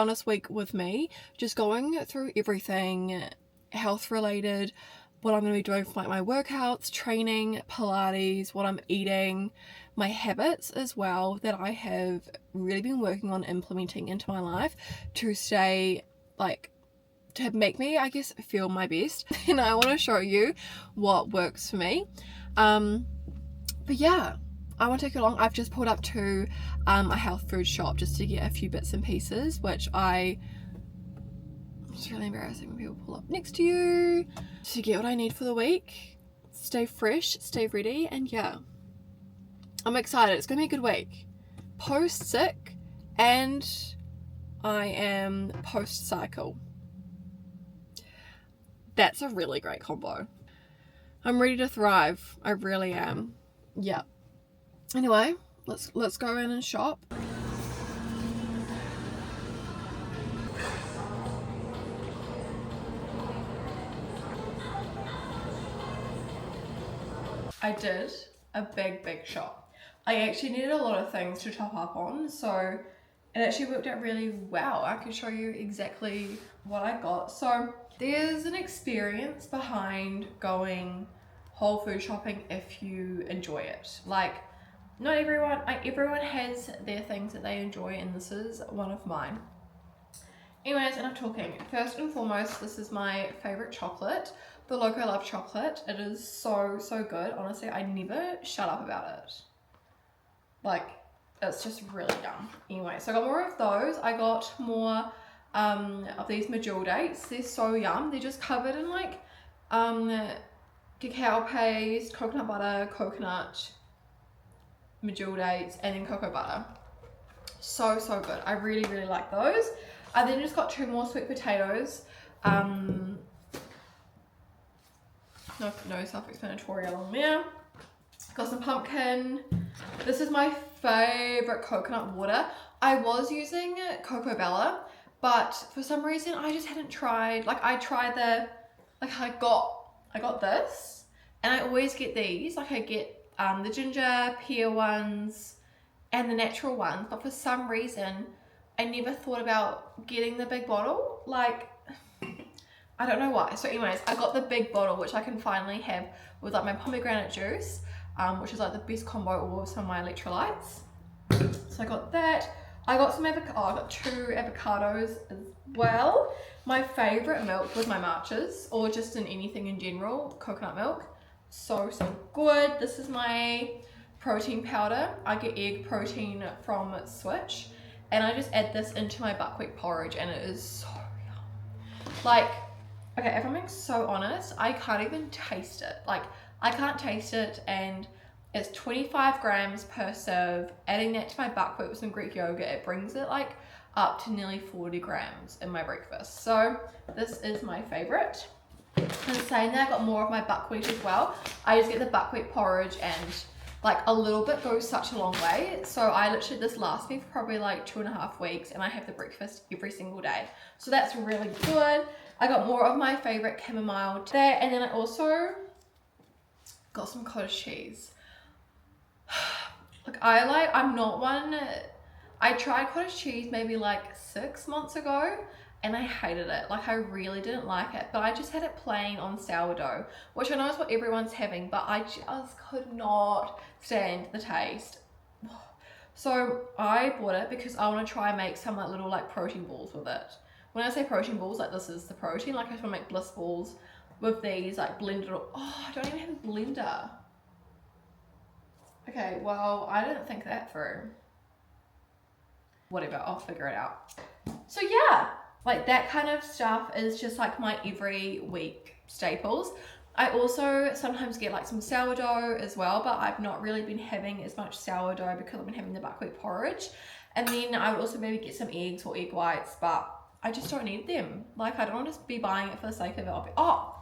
wellness week with me, just going through everything health related, what I'm going to be doing for like my workouts, training, Pilates, what I'm eating, my habits as well that I have really been working on implementing into my life to stay like, to make me, I guess, feel my best. And I want to show you what works for me. But yeah, I won't take you long. I've just pulled up to a health food shop just to get a few bits and pieces, which it's really embarrassing when people pull up next to you, to get what I need for the week, stay fresh, stay ready, and yeah, I'm excited. It's gonna be a good week. Post sick and I am post cycle. That's a really great combo. I'm ready to thrive. I really am. Yeah. Anyway, let's go in and shop. I did a big shop. I actually needed a lot of things to top up on, so it actually worked out really well. I can show you exactly what I got. So there's an experience behind going whole food shopping if you enjoy it. Like, not everyone, everyone has their things that they enjoy, and this is one of mine. Anyways, enough talking. First and foremost, this is my favorite chocolate, the Loco Love chocolate. It is so good. Honestly, I never shut up about it. Like, it's just really yum. Anyway, so I got more of those. I got more of these medjool dates. They're so yum. They're just covered in like cacao paste, coconut butter, coconut, medjool dates, and then cocoa butter. So good. I really like those. I then just got 2 more sweet potatoes. No self-explanatory along there. Got some pumpkin. This is my favorite coconut water. I was using Cocoa Bella, but for some reason I just hadn't tried. Like, I tried I got this, and I always get these. Like, I get the ginger pear ones and the natural ones, but for some reason I never thought about getting the big bottle. Like, I don't know why. So anyways, I got the big bottle, which I can finally have with like my pomegranate juice, which is like the best combo with some of my electrolytes. So I got that. I got some I got 2 avocados as well. My favorite milk was my matchas, or just in anything in general, coconut milk. So good. This is my protein powder. I get egg protein from Switch, and I just add this into my buckwheat porridge, and it is so yum. Like, okay, if I'm being so honest, I can't even taste it. Like, I can't taste it, and it's 25 grams per serve. Adding that to my buckwheat with some Greek yogurt, it brings it like up to nearly 40 grams in my breakfast. So this is my favorite. And saying that, I got more of my buckwheat as well. I just get the buckwheat porridge, and like a little bit goes such a long way. So I literally, this lasts me for probably like 2.5 weeks, and I have the breakfast every single day. So that's really good. I got more of my favorite chamomile there, and then I also got some cottage cheese. Like, I'm not one, I tried cottage cheese maybe like 6 months ago, and I hated it. Like, I really didn't like it, but I just had it plain on sourdough, which I know is what everyone's having, but I just could not stand the taste. So I bought it because I want to try and make some like little like protein balls with it. When I say protein balls, like, this is the protein. Like, I just want to make bliss balls with these, like, blended. Oh, I don't even have a blender. Okay, well, I didn't think that through. Whatever, I'll figure it out. So yeah, like, that kind of stuff is just like my every week staples. I also sometimes get like some sourdough as well, but I've not really been having as much sourdough because I've been having the buckwheat porridge. And then I would also maybe get some eggs or egg whites, but I just don't need them. Like, I don't want to be buying it for the sake of it. Oh,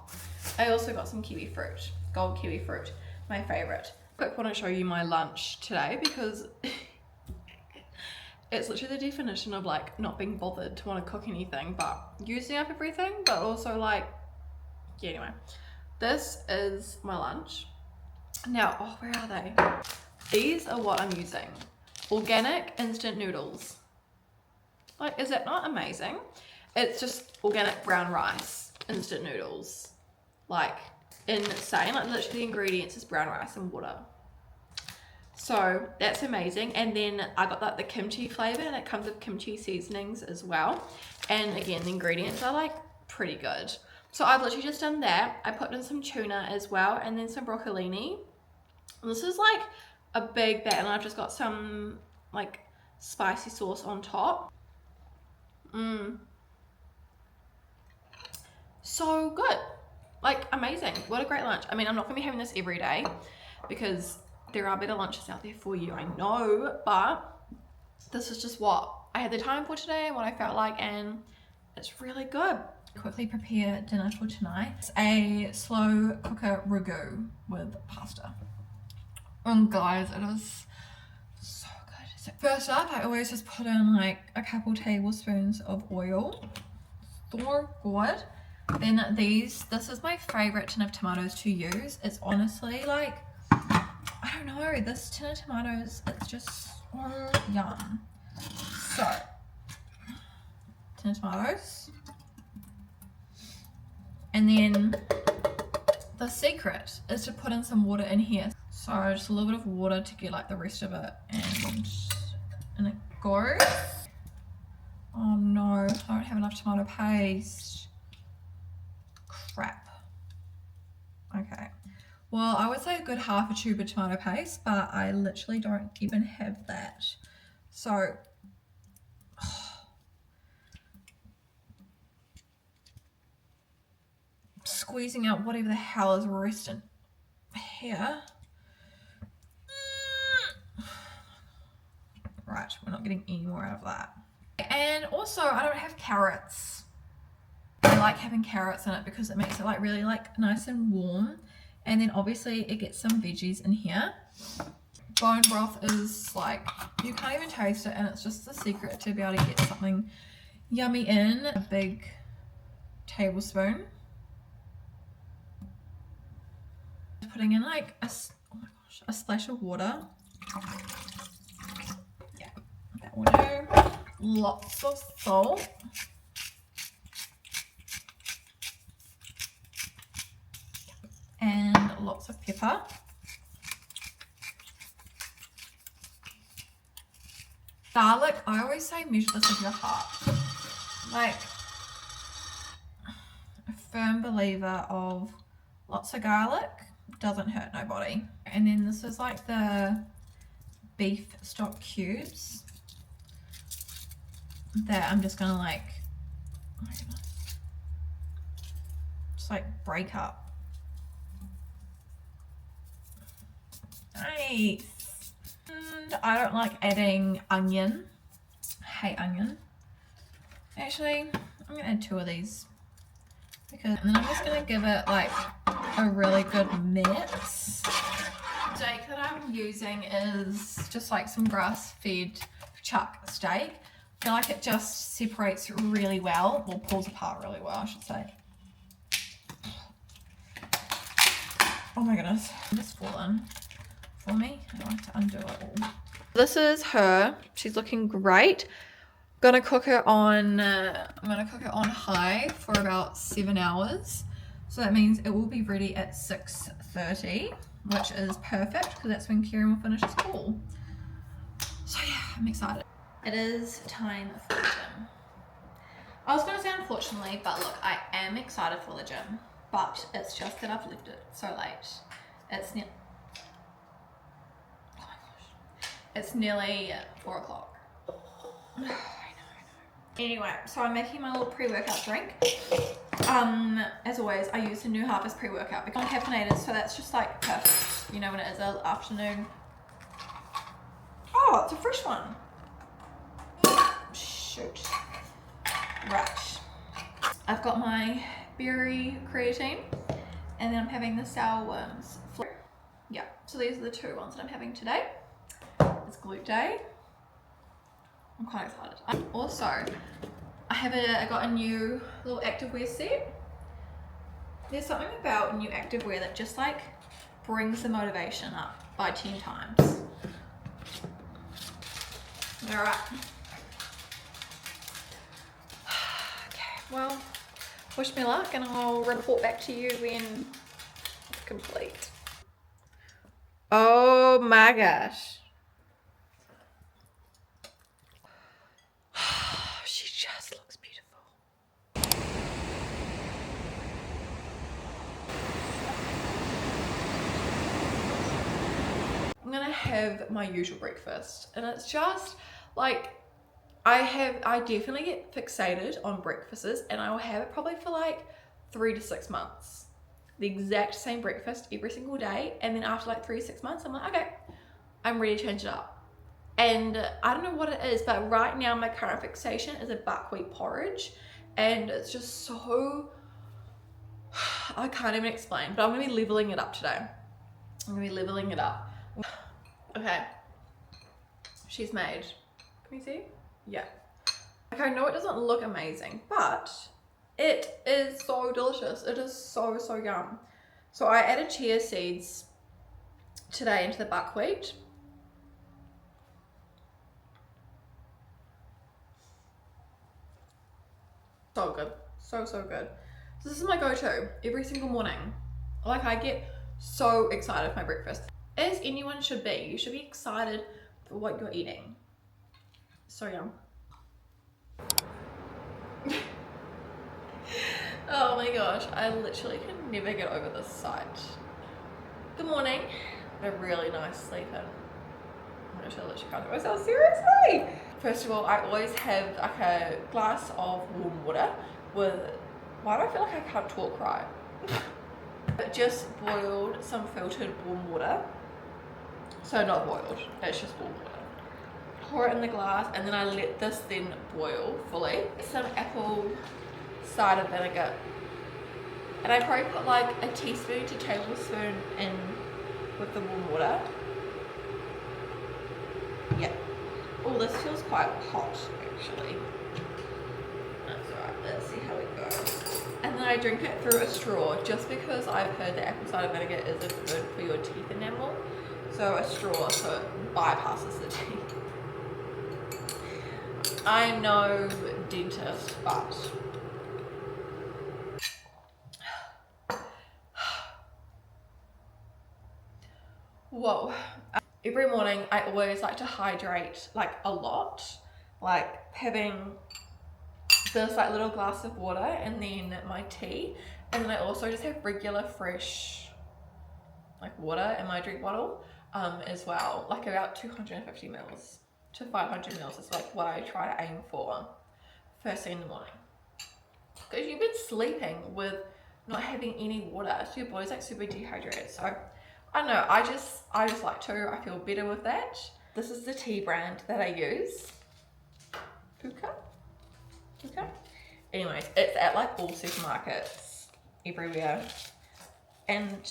I also got some kiwi fruit, gold kiwi fruit, my favorite. But I want to show you my lunch today because it's literally the definition of like not being bothered to want to cook anything, but using up everything, but also like, yeah, anyway. This is my lunch. Now, oh, where are they? These are what I'm using. Organic instant noodles. Like, is that not amazing? It's just organic brown rice, instant noodles. Like, insane. Like, literally the ingredients is brown rice and water. So that's amazing. And then I got like the kimchi flavor, and it comes with kimchi seasonings as well. And again, the ingredients are like pretty good. So I've literally just done that. I put in some tuna as well, and then some broccolini. And this is like a big bag, and I've just got some like spicy sauce on top. So good. Like, amazing. What a great lunch. I mean, I'm not gonna be having this every day because there are better lunches out there for you, I know, but this is just what I had the time for today and what I felt like, and it's really good. Quickly prepare dinner for tonight. It's a slow cooker ragu with pasta. And guys, it is so good. So first up, I always just put in like a couple tablespoons of oil. So good. Then this is my favorite tin of tomatoes to use. It's honestly like, I don't know, this tin of tomatoes, it's just so yum. So, tin of tomatoes. And then the secret is to put in some water in here. So just a little bit of water to get like the rest of it, and it goes. Oh no, I don't have enough tomato paste. Crap. Okay. Well, I would say a good half a tube of tomato paste, but I literally don't even have that. So, squeezing out whatever the hell is resting here. Right, we're not getting any more out of that. And also, I don't have carrots. I like having carrots in it because it makes it like really like nice and warm. And then obviously it gets some veggies in here. Bone broth is like, you can't even taste it, and it's just the secret to be able to get something yummy in. A big tablespoon. Putting in like oh my gosh, a splash of water. Yeah, that will do. Lots of salt. And lots of pepper. Garlic, I always say measure this with your heart. Like, a firm believer of lots of garlic doesn't hurt nobody. And then this is like the beef stock cubes that I'm just gonna like, oh my goodness, just like break up. Nice. And I don't like adding onion. I hate onion. Actually, I'm gonna add 2 of these because, and then I'm just gonna give it like a really good mix. The steak that I'm using is just like some grass-fed chuck steak. I feel like it just separates really well, or pulls apart really well, I should say. Oh my goodness, this fallen for me. I like to undo it all. This is her. She's looking great. I'm gonna cook it on high for about 7 hours. So that means it will be ready at 6:30, which is perfect because that's when Kieran will finish school. So yeah, I'm excited. It is time for the gym. I was gonna say unfortunately, but look, I am excited for the gym, but it's just that I've left it so late. It's It's nearly 4 o'clock. I know. Anyway, so I'm making my little pre-workout drink. As always, I use the New Harvest pre-workout because I'm caffeinated, so that's just like perfect. You know, when it is an afternoon. Oh, it's a fresh one. Shoot. Right. I've got my berry creatine, and then I'm having the sour worms. Yeah, so these are the 2 ones that I'm having today. It's glute day. I'm quite excited. Also, I got a new little activewear set. There's something about new activewear that just like brings the motivation up by 10 times. Alright. well, wish me luck and I'll report back to you when it's complete. Oh my gosh. She just looks beautiful. I'm gonna have my usual breakfast, and it's just like I definitely get fixated on breakfasts, and I will have it probably for like 3 to 6 months. The exact same breakfast every single day, and then after like 3 to 6 months, I'm like, okay, I'm ready to change it up. And I don't know what it is, but right now my current fixation is a buckwheat porridge, and it's just so, I can't even explain, but I'm gonna be leveling it up today. I'm gonna be leveling it up. Okay, she's made. Can you see? Yeah. Okay, I know it doesn't look amazing, but it is so delicious. It is so, so yum. So I added chia seeds today into the buckwheat. So good. So, so good. So this is my go-to every single morning. Like, I get so excited for my breakfast. As anyone should be. You should be excited for what you're eating. So yum. Oh my gosh, I literally can never get over this sight. Good morning. A really nice sleep in. I'm gonna literally can't do myself, seriously. First of all, I always have like a glass of warm water with, why do I feel like I can't talk right? Just boiled some filtered warm water. So not boiled, it's just warm water. Pour it in the glass, and then I let this then boil fully. Some apple cider vinegar, and I probably put like a teaspoon to tablespoon in with the warm water. Yeah. Oh, this feels quite hot actually. That's alright, let's see how it goes. And then I drink it through a straw, just because I've heard that apple cider vinegar isn't good for your teeth enamel. So a straw, so it bypasses the teeth. I'm no dentist, but whoa. Every morning I always like to hydrate like a lot, like having this like little glass of water and then my tea, and then I also just have regular fresh like water in my drink bottle as well, like about 250 mils to 500 mils is like what I try to aim for first thing in the morning, because you've been sleeping with not having any water, so your body's like super dehydrated. So I don't know, I just like to, I feel better with that. This is the tea brand that I use, Puka. Anyways, it's at like all supermarkets everywhere, and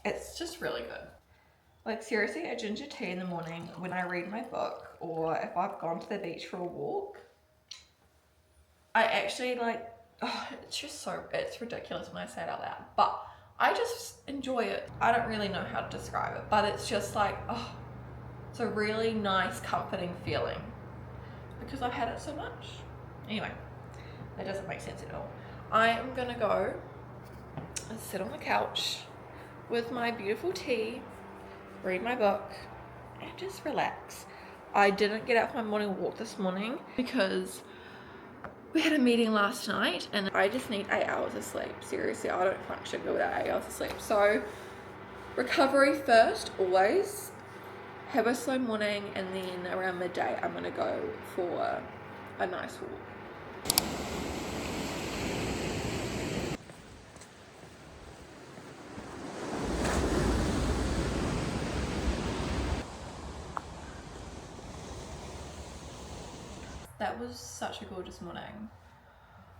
it's just really good. Like seriously, a ginger tea in the morning when I read my book, or if I've gone to the beach for a walk, I actually like, oh, it's just so, it's ridiculous when I say it out loud, but I just enjoy it. I don't really know how to describe it, but it's just like, oh, it's a really nice, comforting feeling because I've had it so much. Anyway, that doesn't make sense at all. I am gonna go and sit on the couch with my beautiful tea, read my book, and just relax. I didn't get out for my morning walk this morning because we had a meeting last night and I just need 8 hours of sleep. Seriously, I don't function good without 8 hours of sleep. So recovery first, always. Have a slow morning, and then around midday I'm gonna go for a nice walk. That was such a gorgeous morning.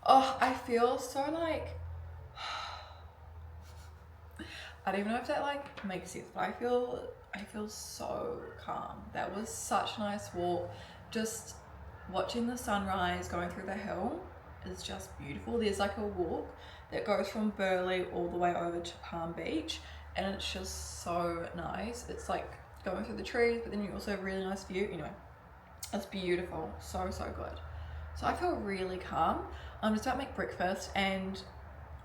Oh, I feel so like, I don't even know if that like makes sense, but I feel so calm. That was such a nice walk. Just watching the sunrise going through the hill is just beautiful. There's like a walk that goes from Burleigh all the way over to Palm Beach, and it's just so nice. It's like going through the trees, but then you also have a really nice view. Anyway, it's beautiful. So, so good. So I feel really calm. I'm just about to make breakfast, and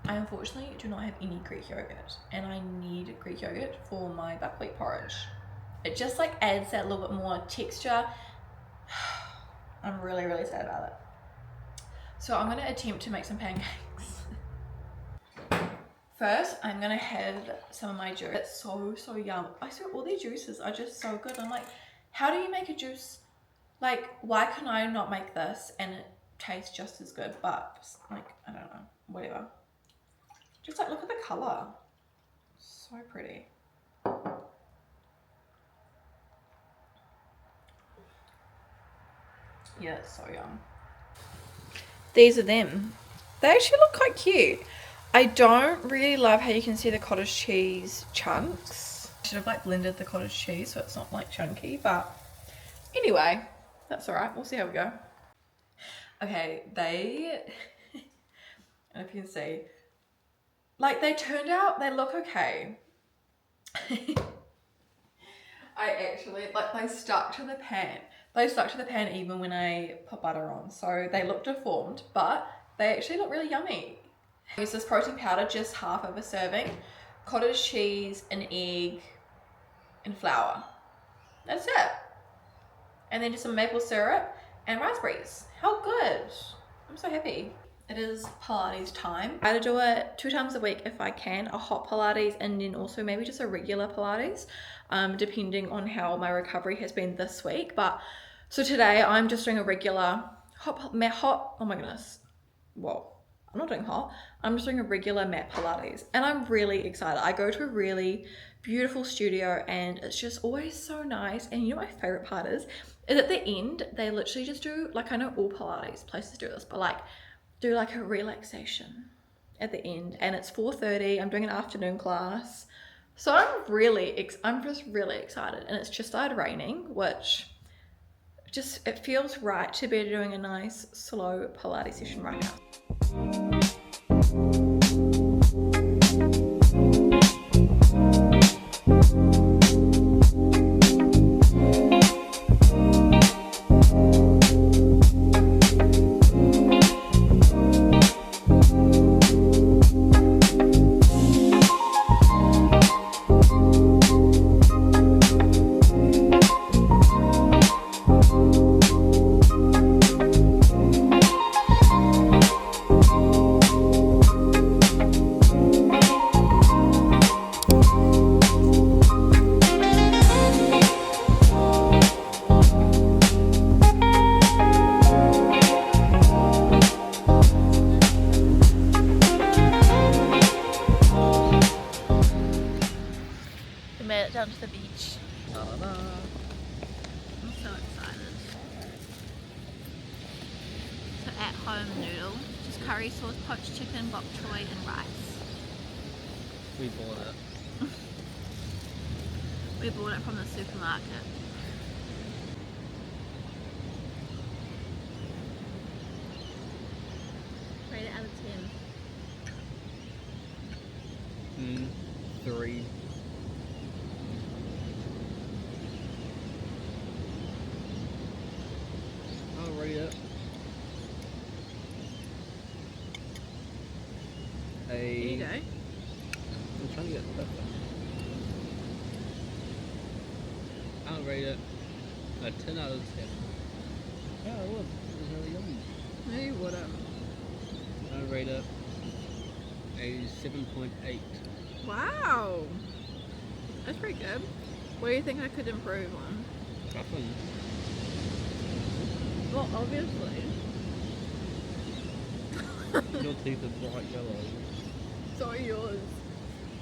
I unfortunately do not have any Greek yogurt, and I need Greek yogurt for my buckwheat porridge. It just like adds that little bit more texture. I'm really, really sad about it. So I'm gonna attempt to make some pancakes. First, I'm gonna have some of my juice. It's so yum. I swear all these juices are just so good. I'm like, how do you make a juice? Like, why can I not make this and it tastes just as good? But like, I don't know, whatever. Just like, look at the color. So pretty. Yeah, it's so yum. These are them. They actually look quite cute. I don't really love how you can see the cottage cheese chunks. I should have like blended the cottage cheese so it's not like chunky, but anyway, that's all right. We'll see how we go. Okay, I don't know if you can see, like they turned out, they look okay. I actually, like they stuck to the pan. They stuck to the pan even when I put butter on. So they look deformed, but they actually look really yummy. I use this protein powder, just half of a serving, cottage cheese, an egg, and flour. That's it. And then just some maple syrup and raspberries. How good. I'm so happy. It is Pilates time. I try to do it 2 times a week if I can, a hot Pilates and then also maybe just a regular Pilates, depending on how my recovery has been this week. But so today I'm just doing a regular hot, oh my goodness. Whoa, I'm not doing hot. I'm just doing a regular mat Pilates and I'm really excited. I go to a really beautiful studio and it's just always so nice. And you know, my favorite part is at the end, they literally just do, like, I know all Pilates places do this, but like do like a relaxation at the end, and it's 4:30. I'm doing an afternoon class. So I'm just really excited, and it's just started raining, which just, it feels right to be doing a nice slow Pilates session right now. Down to the beach. I'm so excited. So at home noodle, just curry sauce, poached chicken, bok choy and rice. We bought it. We bought it from the supermarket. Rate it out of 10. 3. I'll rate it There you go. I'm trying to get the pepper. I'll rate it a 10 out of 10. Yeah, it was. It was really yummy. No, you wouldn't. I'll rate it a 7.8. Wow. That's pretty good. What do you think I could improve on? Nothing. Well, obviously. Your teeth are bright yellow. So are yours.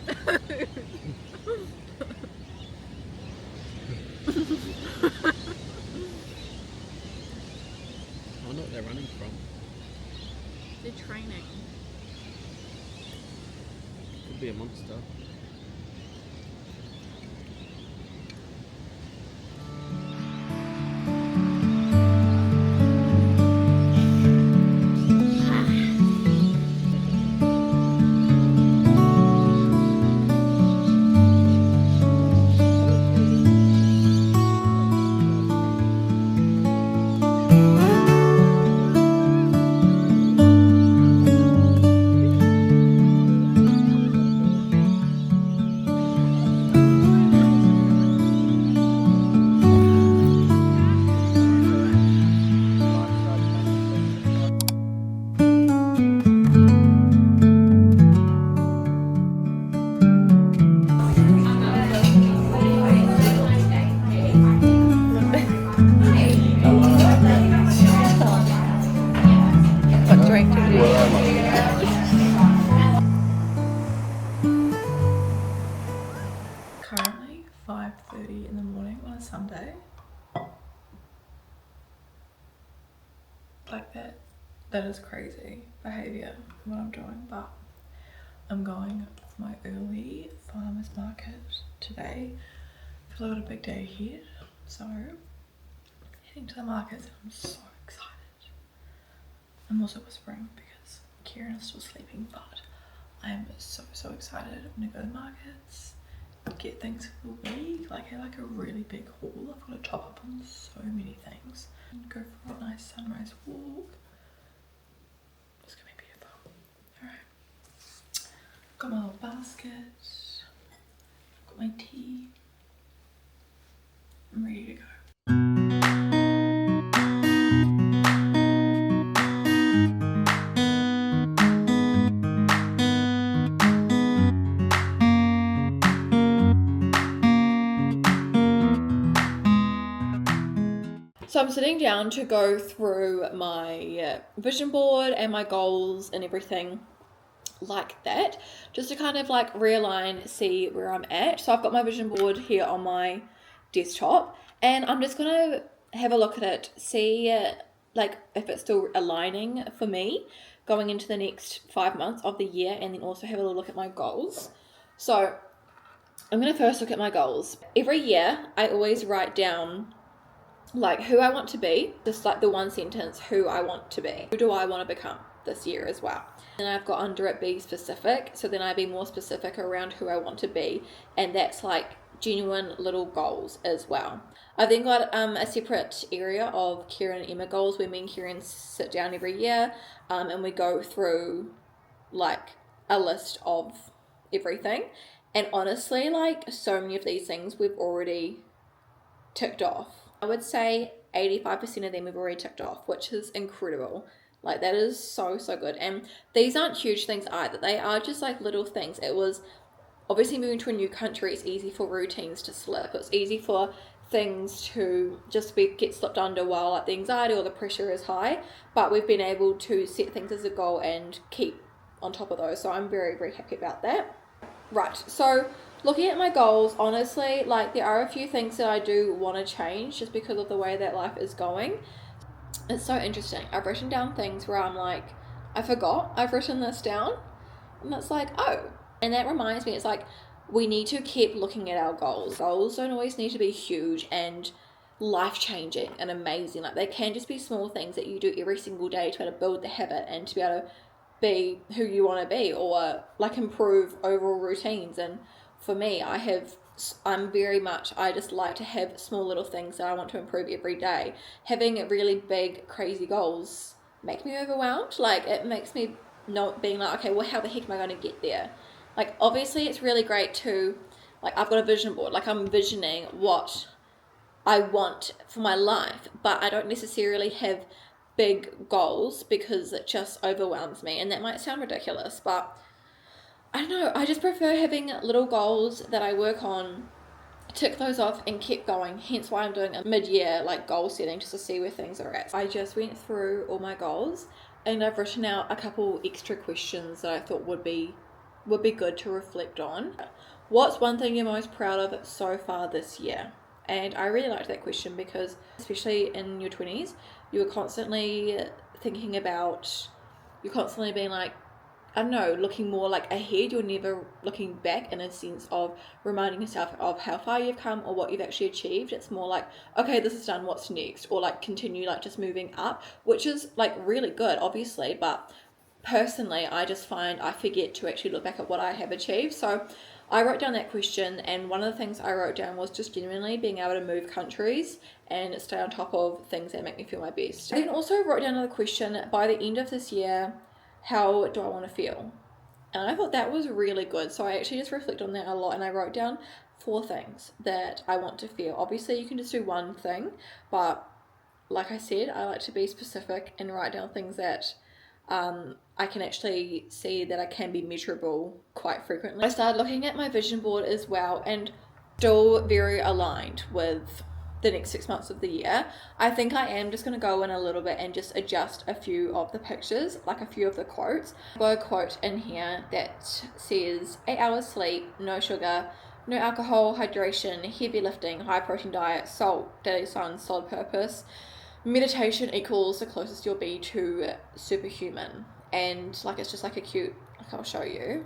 I wonder what they're running from. They're training. Could be a monster. like that is crazy behavior what I'm doing, but I'm going for my early farmers market today because I've got a big day ahead, so heading to the markets. I'm so excited. I'm also whispering because Kieran is still sleeping, but I'm so excited. I'm gonna go to the markets, get things for the week, like have like a really big haul. I've got to top up on so many things. Go for a nice sunrise walk. It's gonna be beautiful. Alright. Got my little basket. Got my tea. I'm ready to go. So I'm sitting down to go through my vision board and my goals and everything like that, just to kind of like realign, see where I'm at. So I've got my vision board here on my desktop and I'm just gonna have a look at it, see like if it's still aligning for me going into the next 5 months of the year, and then also have a little look at my goals. So I'm gonna first look at my goals. Every year I always write down like who I want to be, just like the one sentence, who I want to be. Who do I want to become this year as well? And I've got under it be specific, so then I be more specific around who I want to be, and that's like genuine little goals as well. I've then got a separate area of Kieran and Emma goals where me and Kieran sit down every year and we go through like a list of everything. And honestly, like so many of these things we've already ticked off. I would say 85% of them we've already ticked off, which is incredible. Like that is so good. And these aren't huge things either. They are just like little things. It was obviously moving to a new country. It's easy for routines to slip. It's easy for things to just get slipped under while like the anxiety or the pressure is high. But we've been able to set things as a goal and keep on top of those. So I'm very happy about that. Right, so looking at my goals, honestly, like there are a few things that I do want to change just because of the way that life is going. It's so interesting. I've written down things where I'm like, I forgot I've written this down. And it's like, oh. And that reminds me, it's like, we need to keep looking at our goals. Goals don't always need to be huge and life-changing and amazing. Like they can just be small things that you do every single day to be able to build the habit and to be able to be who you want to be, or like improve overall routines. And for me, I just like to have small little things that I want to improve every day. Having really big crazy goals make me overwhelmed. Like it makes me not being like, okay, well how the heck am I going to get there? Like obviously it's really great to, like I've got a vision board, like I'm visioning what I want for my life, but I don't necessarily have big goals because it just overwhelms me. And that might sound ridiculous, but I don't know, I just prefer having little goals that I work on, tick those off and keep going. Hence why I'm doing a mid-year like goal setting, just to see where things are at. I just went through all my goals and I've written out a couple extra questions that I thought would be good to reflect on. What's one thing you're most proud of so far this year? And I really liked that question because especially in your 20s, you're constantly thinking about, you're constantly being like, I don't know, looking more like ahead. You're never looking back in a sense of reminding yourself of how far you've come or what you've actually achieved. It's more like, okay, this is done, what's next? Or like continue like just moving up, which is like really good, obviously. But personally, I just find I forget to actually look back at what I have achieved. So I wrote down that question, and one of the things I wrote down was just genuinely being able to move countries and stay on top of things that make me feel my best. I then also wrote down another question, by the end of this year, how do I want to feel? And I thought that was really good. So I actually just reflect on that a lot, and I wrote down 4 things that I want to feel. Obviously you can just do one thing, but like I said, I like to be specific and write down things that I can actually see that I can be measurable quite frequently. I started looking at my vision board as well, and still very aligned with the next 6 months of the year. I think I am just going to go in a little bit and just adjust a few of the pictures, like a few of the quotes. I've got a quote in here that says 8 hours sleep, no sugar, no alcohol, hydration, heavy lifting, high protein diet, salt, daily sun, solid purpose, meditation equals the closest you'll be to superhuman, and like it's just like a cute, like I'll show you.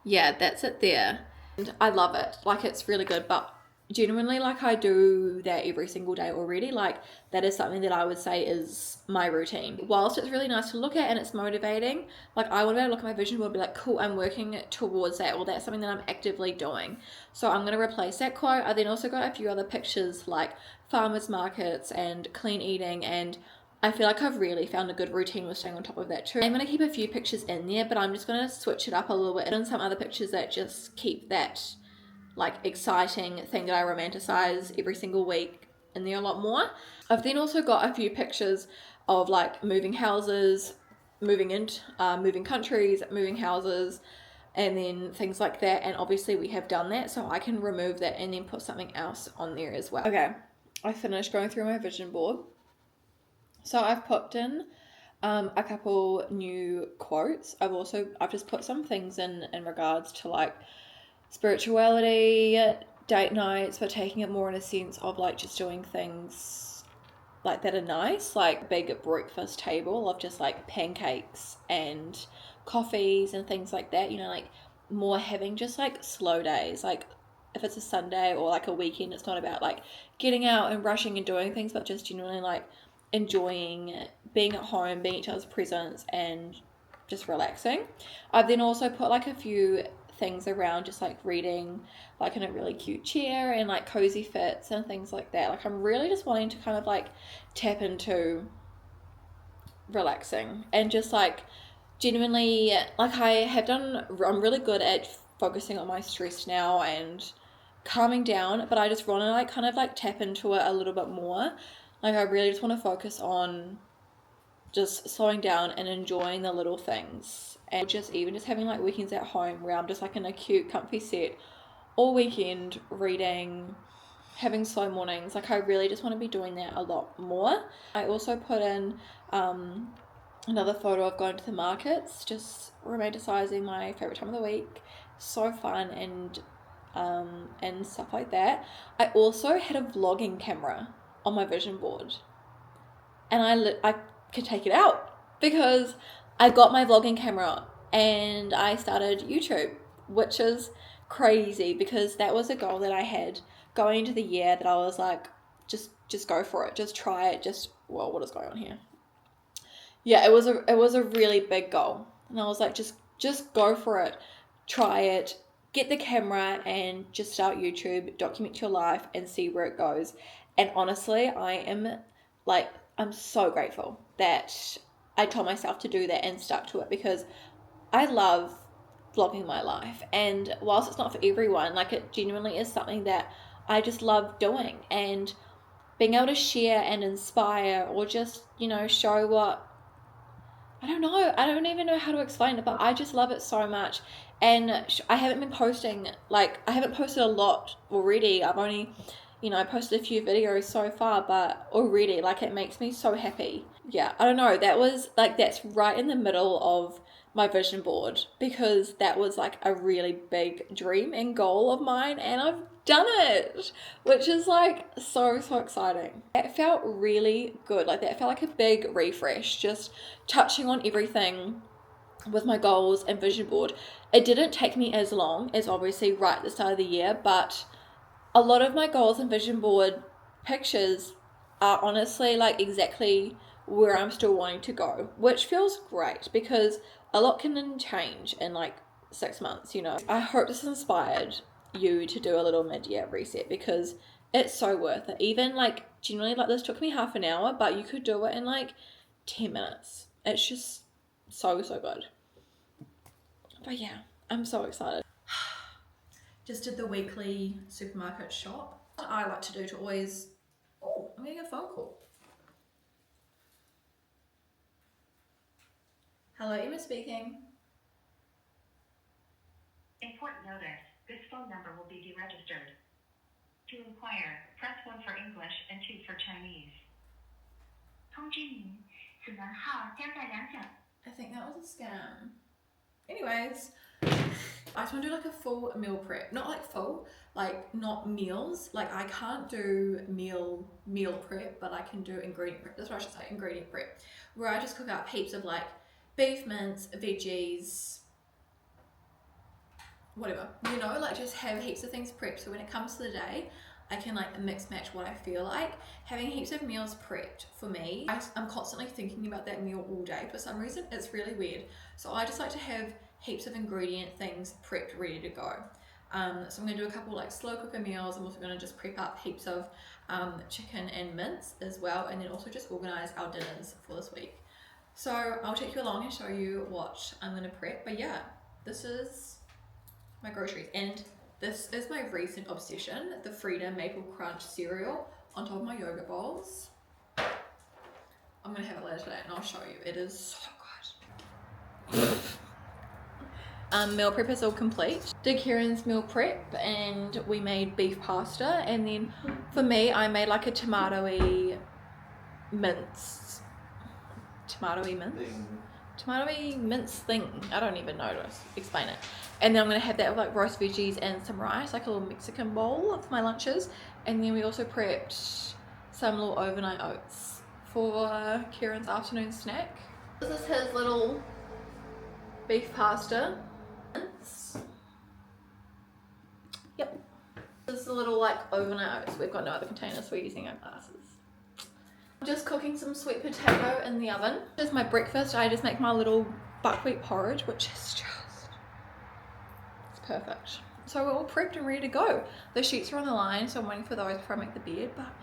Yeah, that's it there. And I love it. Like it's really good, but genuinely like I do that every single day already. Like that is something that I would say is my routine. Whilst it's really nice to look at and it's motivating, like I want to be able to look at my vision board and be like, cool, I'm working towards that, or that's something that I'm actively doing. So I'm going to replace that quote. I then also got a few other pictures like farmers markets and clean eating, and I feel like I've really found a good routine with staying on top of that too. I'm going to keep a few pictures in there, but I'm just going to switch it up a little bit and some other pictures that just keep that like exciting thing that I romanticize every single week in there a lot more. I've then also got a few pictures of like moving houses, moving countries, moving houses, and then things like that. And obviously we have done that, so I can remove that and then put something else on there as well. Okay, I finished going through my vision board. So I've put in a couple new quotes. I've just put some things in regards to like spirituality, date nights, but taking it more in a sense of like just doing things like that are nice, like big breakfast table of just like pancakes and coffees and things like that, you know, like more having just like slow days. Like if it's a Sunday or like a weekend, it's not about like getting out and rushing and doing things, but just genuinely like enjoying being at home, being each other's presence and just relaxing. I've then also put like a few things around just like reading like in a really cute chair and like cozy fits and things like that. Like I'm really just wanting to kind of like tap into relaxing and just like genuinely like I'm really good at focusing on my stress now and calming down, but I just want to like kind of like tap into it a little bit more. Like I really just want to focus on just slowing down and enjoying the little things, and just even just having like weekends at home where I'm just like in a cute comfy set all weekend reading, having slow mornings. Like I really just want to be doing that a lot more. I also put in another photo of going to the markets, just romanticizing my favorite time of the week. So fun and stuff like that. I also had a vlogging camera on my vision board, and I could take it out because I got my vlogging camera and I started YouTube, which is crazy because that was a goal that I had going into the year, that I was like, just go for it, just try it, well, what is going on here? Yeah, it was a really big goal, and I was like, just go for it, try it, get the camera and just start YouTube, document your life and see where it goes. And honestly, I'm so grateful that I told myself to do that and stuck to it, because I love vlogging my life, and whilst it's not for everyone, like it genuinely is something that I just love doing, and being able to share and inspire, or just, you know, show what, I don't know, I don't even know how to explain it, but I just love it so much. And I haven't been posting, like I haven't posted a lot already. I've only, you know, I posted a few videos so far, but already like it makes me so happy. Yeah, I don't know, that's right in the middle of my vision board, because that was like a really big dream and goal of mine, and I've done it, which is like so exciting. It felt really good. Like that felt like a big refresh, just touching on everything with my goals and vision board. It didn't take me as long as obviously right at the start of the year, but a lot of my goals and vision board pictures are honestly like exactly where I'm still wanting to go, which feels great because a lot can change in like 6 months, you know. I hope this inspired you to do a little mid-year reset, because it's so worth it. Even like generally, like this took me half an hour, but you could do it in like 10 minutes. It's just so good. But yeah, I'm so excited. Just did the weekly supermarket shop. What I like to do to always... Oh, I'm getting a phone call. Hello, Emma speaking. Important notice. This phone number will be deregistered. To inquire, press 1 for English and 2 for Chinese. 通知您，此门号将在2小... I think that was a scam. Anyways, I just want to do like a full meal prep, not like full, like not meals. Like I can't do meal prep, but I can do ingredient prep. That's what I should say, ingredient prep, where I just cook up heaps of like beef mince, veggies, whatever, you know, like just have heaps of things prepped. So when it comes to the day, I can like mix match what I feel like. Having heaps of meals prepped for me, I'm constantly thinking about that meal all day for some reason. It's really weird. So I just like to have heaps of ingredient things prepped, ready to go. So I'm gonna do a couple like slow cooker meals. I'm also gonna just prep up heaps of chicken and mince as well, and then also just organize our dinners for this week. So I'll take you along and show you what I'm gonna prep. But yeah, this is my groceries, and this is my recent obsession, the Frida Maple Crunch cereal on top of my yogurt bowls. I'm gonna have it later today and I'll show you. It is so good. Meal prep is all complete. Did Kieran's meal prep and we made beef pasta, and then for me I made like a tomatoey mince thing. I don't even know to explain it. And then I'm gonna have that with like roast veggies and some rice, like a little Mexican bowl for my lunches. And then we also prepped some little overnight oats for Kieran's afternoon snack. This is his little beef pasta. Yep. This is a little like overnight oats. We've got no other containers, so we're using our glasses. I'm just cooking some sweet potato in the oven. This is my breakfast. I just make my little buckwheat porridge, which is just, it's perfect. So we're all prepped and ready to go. The sheets are on the line, so I'm waiting for those before I make the bed, but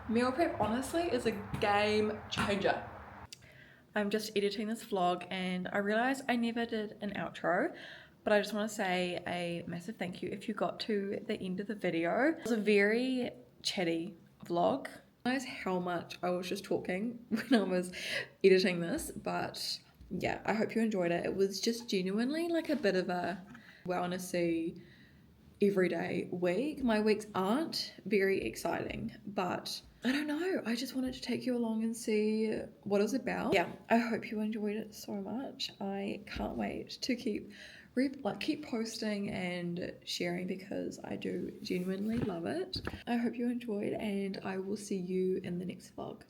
meal prep honestly is a game changer. I'm just editing this vlog and I realized I never did an outro, but I just want to say a massive thank you if you got to the end of the video. It was a very chatty vlog. I realized how much I was just talking when I was editing this, but yeah, I hope you enjoyed it. It was just genuinely like a bit of a wellnessy everyday week. My weeks aren't very exciting, but I don't know, I just wanted to take you along and see what it's about. Yeah, I hope you enjoyed it so much. I can't wait to keep posting and sharing because I do genuinely love it. I hope you enjoyed, and I will see you in the next vlog.